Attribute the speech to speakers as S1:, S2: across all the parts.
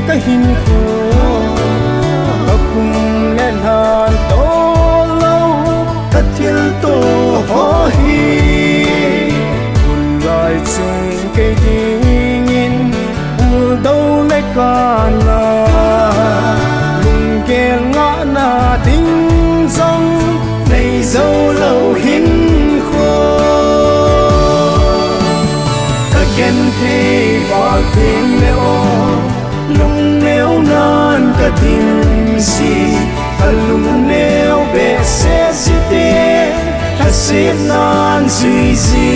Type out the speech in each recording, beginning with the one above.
S1: cái hình khô và cùng lên hàn tô lâu ta thiên tô ho hi buồn lại chung cây tình in buồn đâu lấy cả na lùng kề ngã na tình dòng này dâu lâu hình khô ta khen thế vào tiếng neo lung neo nan ka tin si alung neo be se zite ta se nan zui zi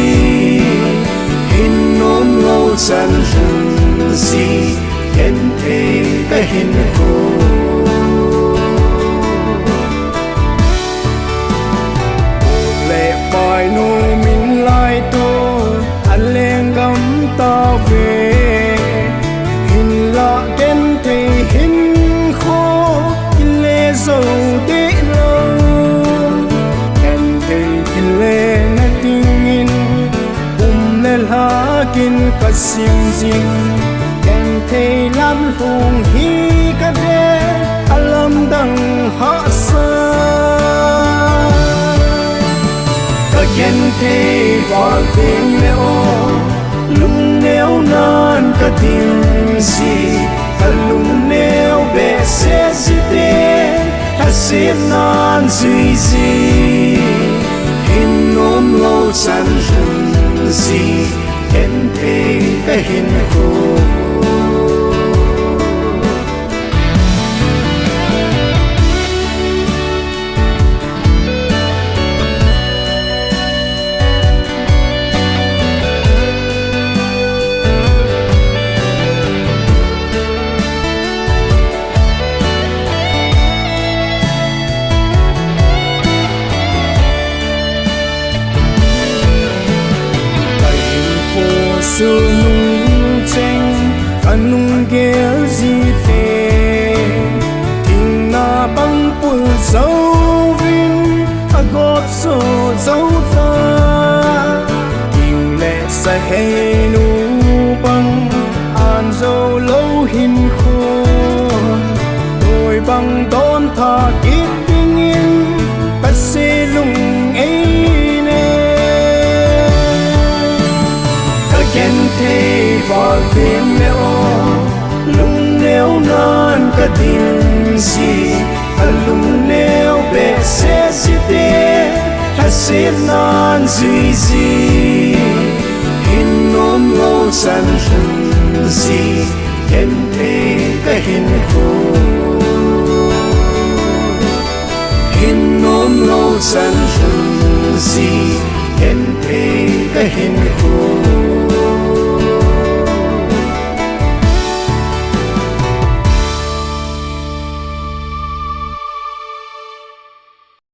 S1: hin nom lo chan run si ken te ka hin ko le bai no min lai to aleng gam ta ve dâu để lâu em thấy kinh lệ na tình in lên hạ kinh cả xiêm dinh em thấy lắm hùng hi cả đê alam đằng hạ sa cả em thấy vào tiếng neo lung neo nan cả tiếng gì cả lung neo bé sẽ zite sẽ nan duy zi hin nom lo chan run zi em thấy cái hin khô su nung cheng kanung gel gì thế tình na băng pul dấu vin agot so dấu ta tình lệ sa hay nu băng an dấu lâu hin khô đôi băng đón tha kít tình yên ta sẽ lung ấy ken thế vào tiếng neo lung neo nan ka tin si lung neo be se zite ta se nan zui zi hin nom lo chan run zi ken thế ka hin khô hin nom lo chan run zi